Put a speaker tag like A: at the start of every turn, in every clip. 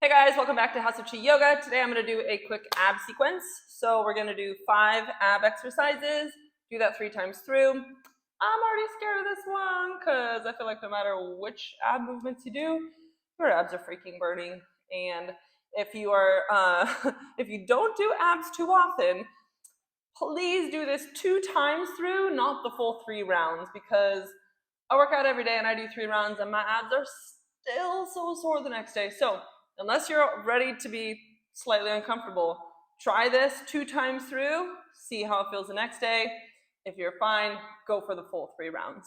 A: Hey guys, welcome back to House of Chi Yoga. Today I'm going to do a quick ab sequence. So we're going to do 5 ab exercises, do that 3 times through. I'm already scared of this one because I feel like no matter which ab movements you do, your abs are freaking burning. And if you are, if you don't do abs too often, please do this 2 times through, not the full 3 rounds, because I work out every day and I do 3 rounds and my abs are still so sore the next day. So unless you're ready to be slightly uncomfortable, try this 2 times through, see how it feels the next day. If you're fine, go for the full 3 rounds.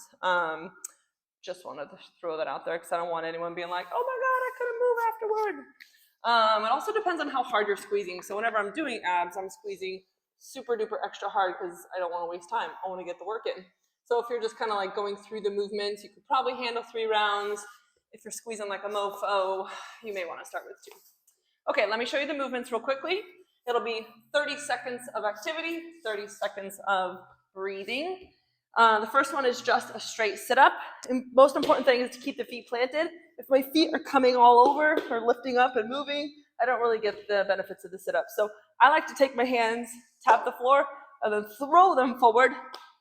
A: Just wanted to throw that out there because I don't want anyone being like, oh my God, I couldn't move afterward. It also depends on how hard you're squeezing. So whenever I'm doing abs, I'm squeezing super duper extra hard because I don't want to waste time. I want to get the work in. So if you're just kind of like going through the movements, you could probably handle 3 rounds. If you're squeezing like a mofo, you may want to start with 2. Okay, let me show you the movements real quickly. It'll be 30 seconds of activity, 30 seconds of breathing. The first one is just a straight sit-up. The most important thing is to keep the feet planted. If my feet are coming all over or lifting up and moving, I don't really get the benefits of the sit-up. So I like to take my hands, tap the floor, and then throw them forward,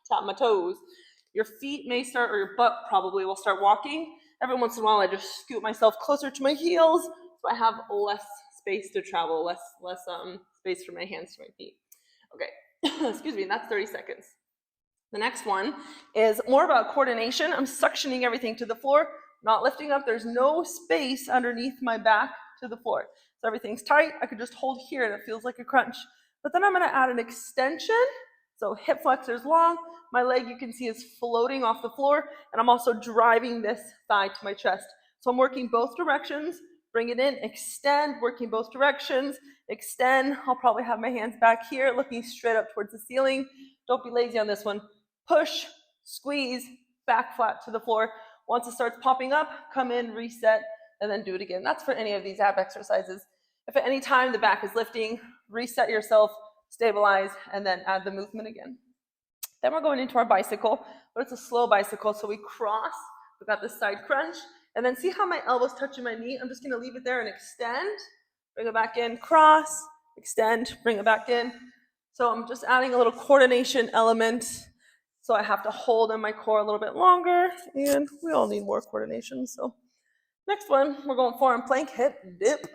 A: tap my toes. Your feet may start, or your butt probably will start walking. Every once in a while, I just scoot myself closer to my heels so I have less space to travel, less space for my hands to my feet. Okay, excuse me, that's 30 seconds. The next one is more about coordination. I'm suctioning everything to the floor, not lifting up. There's no space underneath my back to the floor. So everything's tight. I could just hold here and it feels like a crunch. But then I'm going to add an extension. So hip flexors long. My leg, you can see, is floating off the floor. And I'm also driving this thigh to my chest. So I'm working both directions. Bring it in, extend, working both directions. Extend. I'll probably have my hands back here, looking straight up towards the ceiling. Don't be lazy on this one. Push, squeeze, back flat to the floor. Once it starts popping up, come in, reset, and then do it again. That's for any of these ab exercises. If at any time the back is lifting, reset yourself, stabilize, and then add the movement again. Then we're going into our bicycle, but it's a slow bicycle, so we cross. We've got this side crunch, and then see how my elbow's touching my knee? I'm just going to leave it there and extend, bring it back in, cross, extend, bring it back in. So I'm just adding a little coordination element. So I have to hold in my core a little bit longer, and we all need more coordination. So next one, we're going forearm plank, hip dip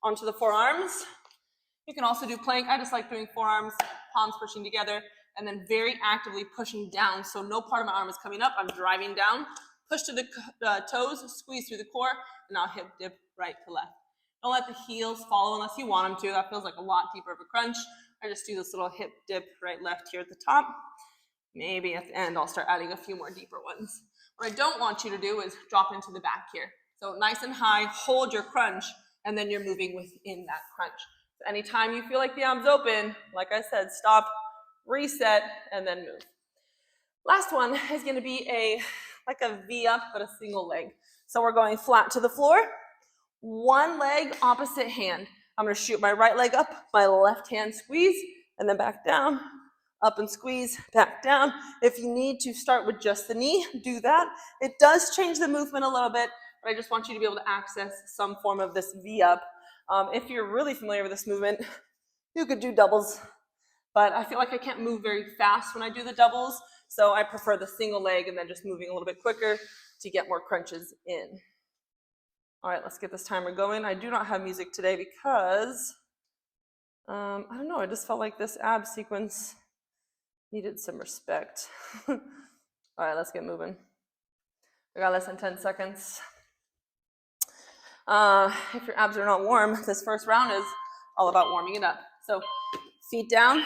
A: onto the forearms. You can also do plank. I just like doing forearms, palms pushing together, and then very actively pushing down. So no part of my arm is coming up. I'm driving down. Push to the toes, squeeze through the core, and now hip dip right to left. Don't let the heels follow unless you want them to. That feels like a lot deeper of a crunch. I just do this little hip dip right left here at the top. Maybe at the end I'll start adding a few more deeper ones. What I don't want you to do is drop into the back here. So nice and high, hold your crunch, and then you're moving within that crunch. So anytime you feel like the arm's open, like I said, stop, reset, and then move. Last one is going to be like a V up, but a single leg. So we're going flat to the floor, one leg, opposite hand. I'm going to shoot my right leg up, my left hand squeeze, and then back down, up and squeeze, back down. If you need to start with just the knee, do that. It does change the movement a little bit, but I just want you to be able to access some form of this V up. If you're really familiar with this movement, you could do doubles, but I feel like I can't move very fast when I do the doubles, so I prefer the single leg and then just moving a little bit quicker to get more crunches in. All right, let's get this timer going. I do not have music today because, I don't know, I just felt like this ab sequence needed some respect. All right, let's get moving. We got less than 10 seconds. If your abs are not warm, this first round is all about warming it up. So feet down,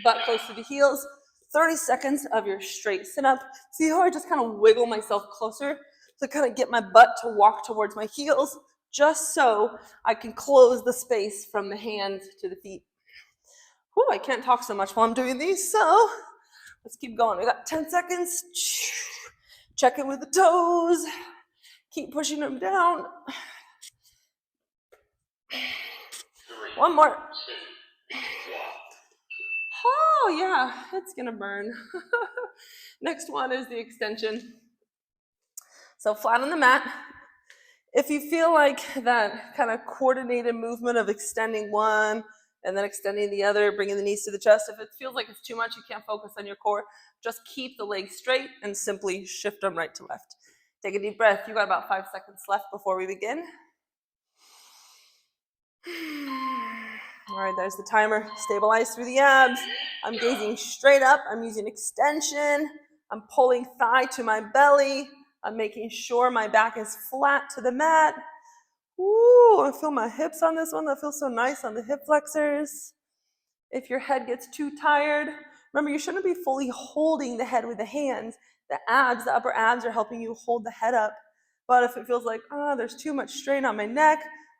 A: butt close to the heels, 30 seconds of your straight sit-up. See how I just kind of wiggle myself closer to kind of get my butt to walk towards my heels, just so I can close the space from the hands to the feet. Whew, I can't talk so much while I'm doing these, so let's keep going. We got 10 seconds. Check it with the toes. Keep pushing them down. One more. Oh, yeah, it's going to burn. Next one is the extension. So flat on the mat. If you feel like that kind of coordinated movement of extending one and then extending the other, bringing the knees to the chest, if it feels like it's too much, you can't focus on your core, just keep the legs straight and simply shift them right to left. Take a deep breath. You got about 5 seconds left before we begin. All right, there's the timer. Stabilize through the abs. I'm gazing straight up. I'm using extension. I'm pulling thigh to my belly. I'm making sure my back is flat to the mat. Ooh, I feel my hips on this one. That feels so nice on the hip flexors. If your head gets too tired, remember you shouldn't be fully holding the head with the hands. The abs, the upper abs are helping you hold the head up. But if it feels like, there's too much strain on my neck,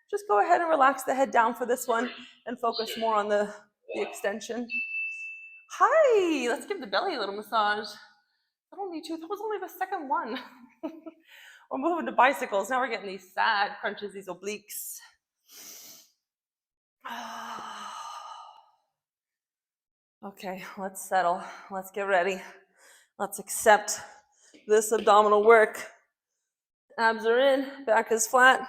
A: just go ahead and relax the head down for this one and focus more on the extension. Hi, let's give the belly a little massage. I don't need to, that was only the second one. We're moving to bicycles. Now we're getting these side crunches, these obliques. Okay, let's settle. Let's get ready. Let's accept this abdominal work. Abs are in, back is flat.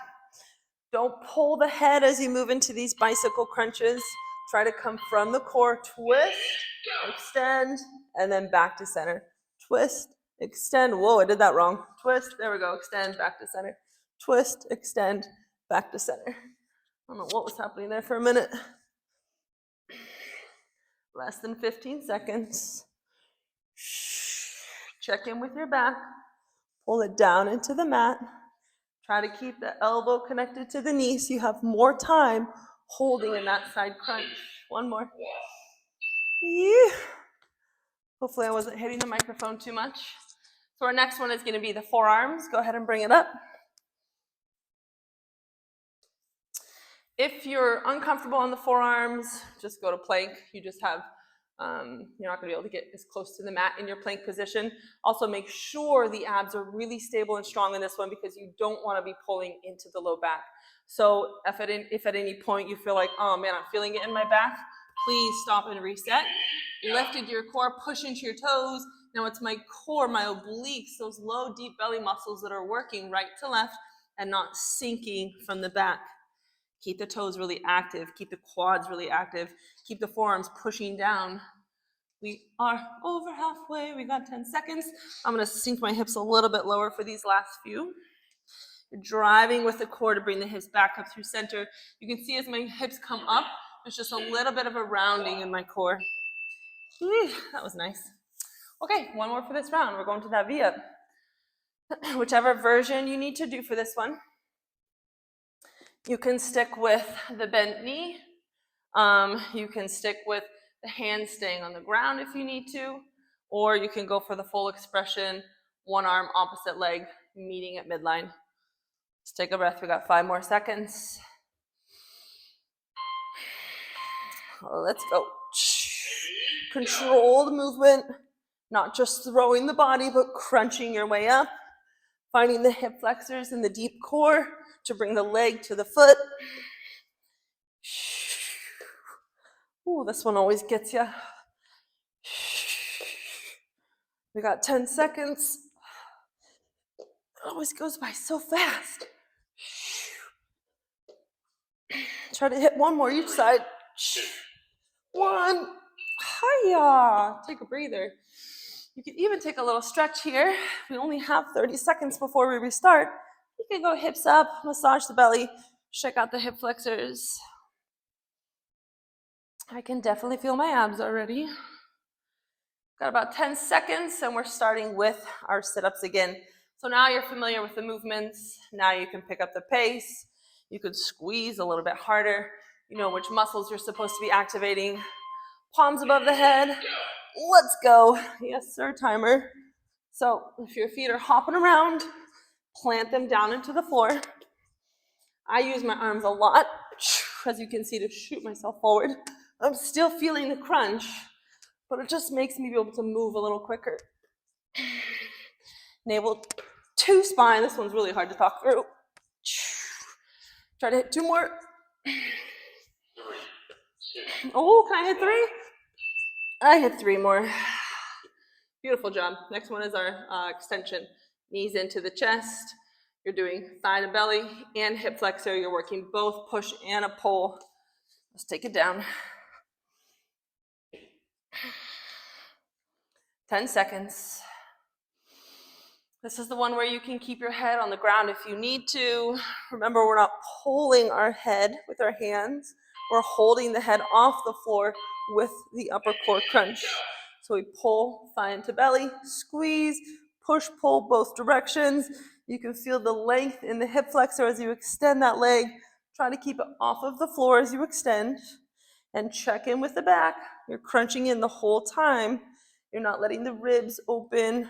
A: Don't pull the head as you move into these bicycle crunches. Try to come from the core, twist, extend, and then back to center. Twist, extend. Whoa, I did that wrong. Twist, there we go, extend, back to center. Twist, extend, back to center. I don't know what was happening there for a minute. Less than 15 seconds. Check in with your back. Pull it down into the mat. Try to keep the elbow connected to the knee so you have more time holding in that side crunch. One more. Yeah. Hopefully I wasn't hitting the microphone too much. So our next one is going to be the forearms. Go ahead and bring it up. If you're uncomfortable on the forearms, just go to plank. You just have, you're not going to be able to get as close to the mat in your plank position. Also make sure the abs are really stable and strong in this one because you don't want to be pulling into the low back. So if at any point you feel like, oh man, I'm feeling it in my back, please stop and reset. Lifted your core, push into your toes. Now it's my core, my obliques, those low, deep belly muscles that are working right to left and not sinking from the back. Keep the toes really active. Keep the quads really active. Keep the forearms pushing down. We are over halfway. We got 10 seconds. I'm going to sink my hips a little bit lower for these last few. You're driving with the core to bring the hips back up through center. You can see as my hips come up, there's just a little bit of a rounding in my core. That was nice. Okay, one more for this round. We're going to that V-up. Whichever version you need to do for this one. You can stick with the bent knee. You can stick with the hand staying on the ground if you need to, or you can go for the full expression, one arm, opposite leg, meeting at midline. Just take a breath. We got 5 more seconds. Let's go. Controlled movement, not just throwing the body, but crunching your way up. Finding the hip flexors in the deep core to bring the leg to the foot. Ooh, this one always gets you. We got 10 seconds. It always goes by so fast. Try to hit one more each side. 1. Hiya. Take a breather. You can even take a little stretch here. We only have 30 seconds before we restart. You can go hips up, massage the belly, check out the hip flexors. I can definitely feel my abs already. Got about 10 seconds and we're starting with our sit-ups again. So now you're familiar with the movements. Now you can pick up the pace. You can squeeze a little bit harder. You know which muscles you're supposed to be activating. Palms above the head. Let's go. Yes, sir, timer. So if your feet are hopping around, plant them down into the floor. I use my arms a lot, as you can see, to shoot myself forward. I'm still feeling the crunch, but it just makes me be able to move a little quicker. Navel to spine. This one's really hard to talk through. Try to hit 2 more. Oh, can I hit 3? I hit 3 more. Beautiful job. Next one is our extension. Knees into the chest. You're doing thigh to belly and hip flexor. You're working both push and a pull. Let's take it down. 10 seconds. This is the one where you can keep your head on the ground if you need to. Remember, we're not pulling our head with our hands. We're holding the head off the floor with the upper core crunch. So we pull thigh into belly, squeeze, push, pull both directions. You can feel the length in the hip flexor as you extend that leg. Try to keep it off of the floor as you extend. And check in with the back. You're crunching in the whole time. You're not letting the ribs open.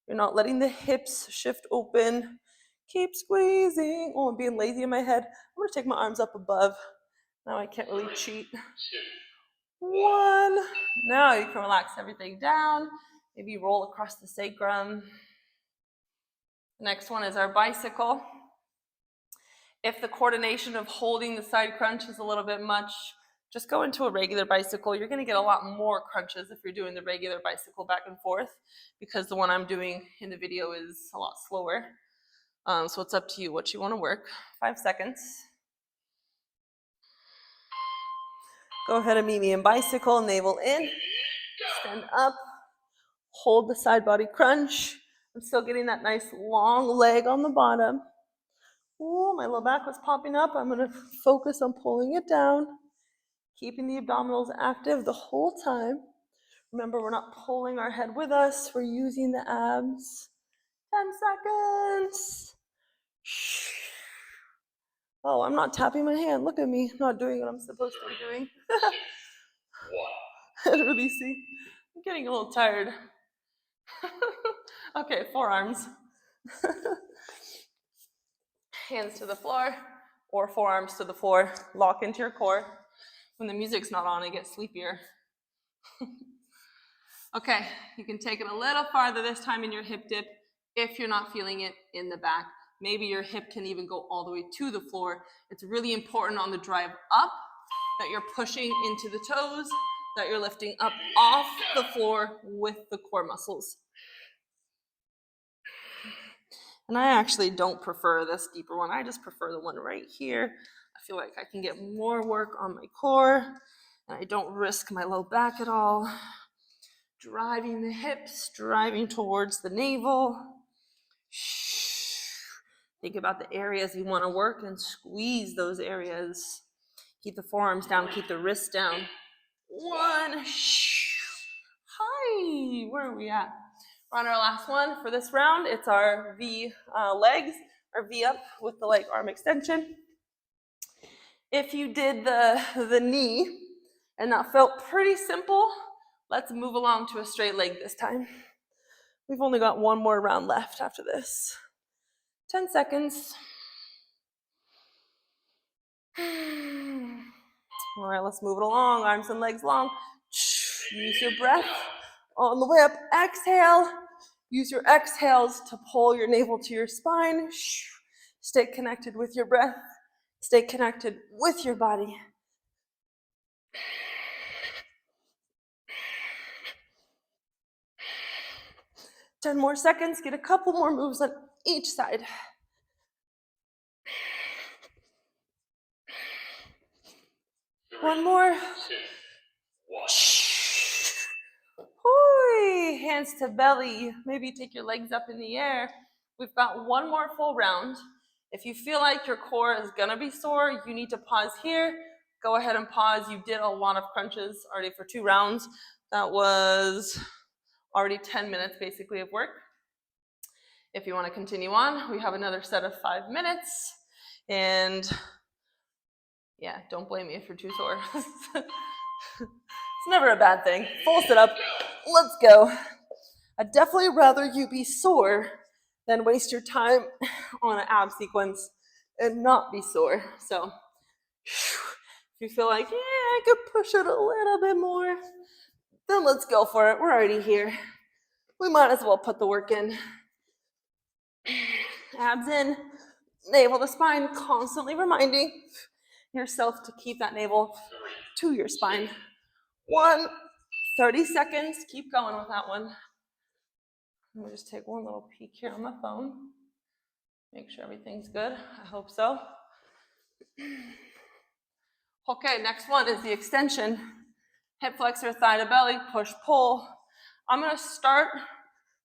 A: You're not letting the hips shift open. Keep squeezing. Oh, I'm being lazy in my head. I'm going to take my arms up above. Now I can't really cheat. 1. Now you can relax everything down. Maybe roll across the sacrum. Next one is our bicycle. If the coordination of holding the side crunch is a little bit much, just go into a regular bicycle. You're going to get a lot more crunches if you're doing the regular bicycle back and forth, because the one I'm doing in the video is a lot slower. So it's up to you what you want to work. 5 seconds. Go ahead and meet me in bicycle, navel in, stand up, hold the side body crunch. I'm still getting that nice long leg on the bottom. Oh, my low back was popping up. I'm going to focus on pulling it down. Keeping the abdominals active the whole time. Remember, we're not pulling our head with us. We're using the abs. 10 seconds. Oh, I'm not tapping my hand. Look at me. Not doing what I'm supposed to be doing. Releasing. I'm getting a little tired. Okay, forearms. Hands to the floor or forearms to the floor. Lock into your core. When the music's not on, I get sleepier. Okay, you can take it a little farther this time in your hip dip if you're not feeling it in the back. Maybe your hip can even go all the way to the floor. It's really important on the drive up that you're pushing into the toes, that you're lifting up off the floor with the core muscles. And I actually don't prefer this deeper one. I just prefer the one right here. I feel like I can get more work on my core, and I don't risk my low back at all. Driving the hips, driving towards the navel. Think about the areas you want to work and squeeze those areas. Keep the forearms down, keep the wrists down. 1. Hi, where are we at? We're on our last one for this round. It's our V legs, our V up with the leg arm extension. If you did the knee and that felt pretty simple, let's move along to a straight leg this time. We've only got one more round left after this. 10 seconds. All right, let's move it along. Arms and legs long. Use your breath. On the way up, exhale. Use your exhales to pull your navel to your spine. Stay connected with your breath. Stay connected with your body. Ten more seconds. Get a couple more moves on each side. One more. Hoi. Hands to belly. Maybe take your legs up in the air. We've got one more full round. If you feel like your core is gonna be sore, you need to pause here. Go ahead and pause. You did a lot of crunches already for 2 rounds. That was already 10 minutes basically of work. If you want to continue on, we have another set of 5 minutes. And yeah, don't blame me if you're too sore. It's never a bad thing. Full sit up. Let's go. I'd definitely rather you be sore than waste your time on an ab sequence and not be sore. So if you feel like, yeah, I could push it a little bit more, then let's go for it. We're already here. We might as well put the work in. Abs in, navel to spine, constantly reminding yourself to keep that navel to your spine. 1, 30 seconds. Keep going with that one. Let me just take one little peek here on the phone. Make sure everything's good. I hope so. Okay, next one is the extension. Hip flexor, thigh to belly, push, pull. I'm gonna start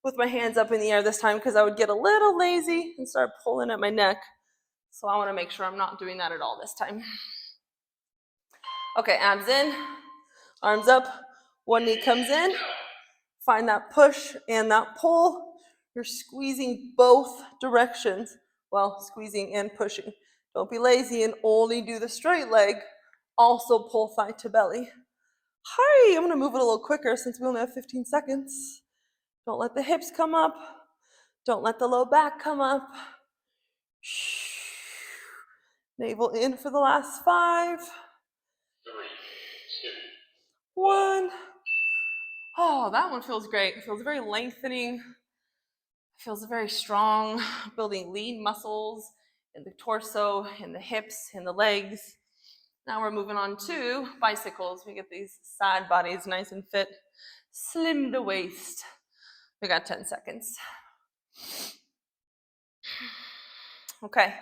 A: with my hands up in the air this time because I would get a little lazy and start pulling at my neck. So I wanna make sure I'm not doing that at all this time. Okay, abs in, arms up, one knee comes in. Find that push and that pull. You're squeezing both directions. Well, squeezing and pushing. Don't be lazy and only do the straight leg. Also pull thigh to belly. Hi, I'm gonna move it a little quicker since we only have 15 seconds. Don't let the hips come up. Don't let the low back come up. Navel in for the last 5. 3, 2, 1. Oh, that one feels great. It feels very lengthening. It feels very strong, building lean muscles in the torso, in the hips, in the legs. Now we're moving on to bicycles. We get these side bodies nice and fit, slim to waist. We got 10 seconds. Okay,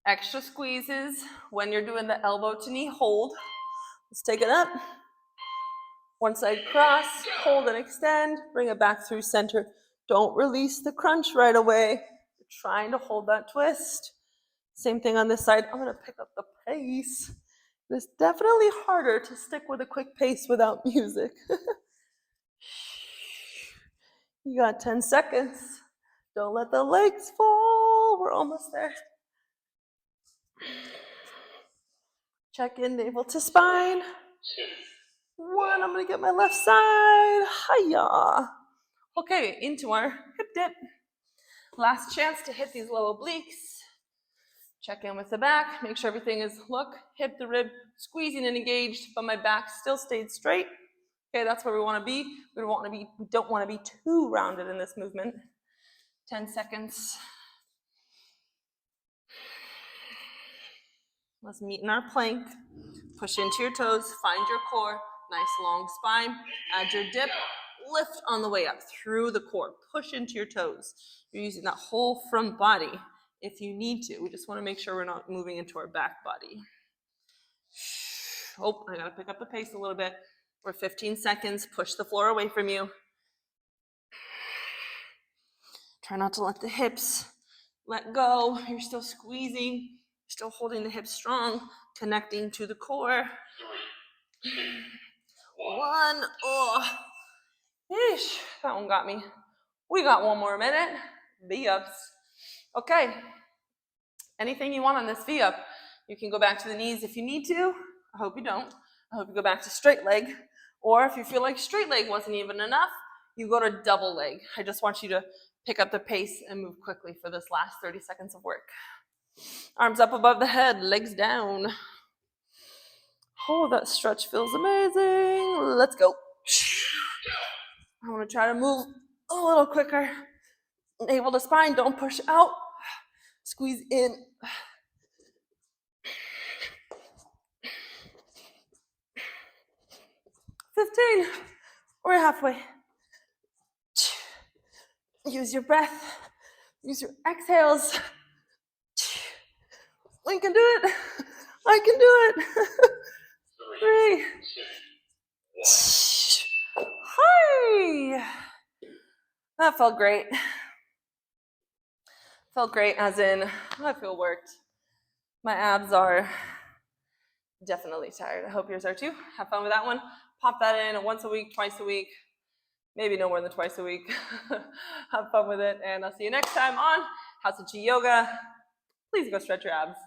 A: extra squeezes when you're doing the elbow to knee hold. Let's take it up. One side cross, hold and extend, bring it back through center. Don't release the crunch right away. You're trying to hold that twist. Same thing on this side. I'm gonna pick up the pace. It's definitely harder to stick with a quick pace without music. You got 10 seconds. Don't let the legs fall. We're almost there. Check in, navel to spine. 2, 1, I'm gonna get my left side. Hiya. Okay, into our hip dip. Last chance to hit these low obliques. Check in with the back, make sure everything is, look, hip to rib, squeezing and engaged, but my back still stayed straight. Okay, that's where we wanna be. We don't wanna be too rounded in this movement. 10 seconds. Let's meet in our plank. Push into your toes, find your core, nice long spine, add your dip, lift on the way up through the core, push into your toes. You're using that whole front body if you need to. We just want to make sure we're not moving into our back body. Oh, I gotta pick up the pace a little bit. We're 15 seconds, push the floor away from you. Try not to let the hips let go. You're still squeezing, still holding the hips strong, connecting to the core. 3, 2, 1. Oh, yeesh, that one got me. We got one more minute. V-ups. Okay. Anything you want on this V-up. You can go back to the knees if you need to. I hope you don't. I hope you go back to straight leg. Or if you feel like straight leg wasn't even enough, you go to double leg. I just want you to pick up the pace and move quickly for this last 30 seconds of work. Arms up above the head, legs down. Oh, that stretch feels amazing. Let's go. I want to try to move a little quicker. Navel to spine, don't push out. Squeeze in. 15. We're halfway. Use your breath. Use your exhales. We can do it. I can do it. 3. Hi. That felt great. Felt great as in, I feel worked. My abs are definitely tired. I hope yours are too. Have fun with that one. Pop that in once a week, twice a week, maybe no more than twice a week. Have fun with it, and I'll see you next time on House of Chi Yoga. Please go stretch your abs.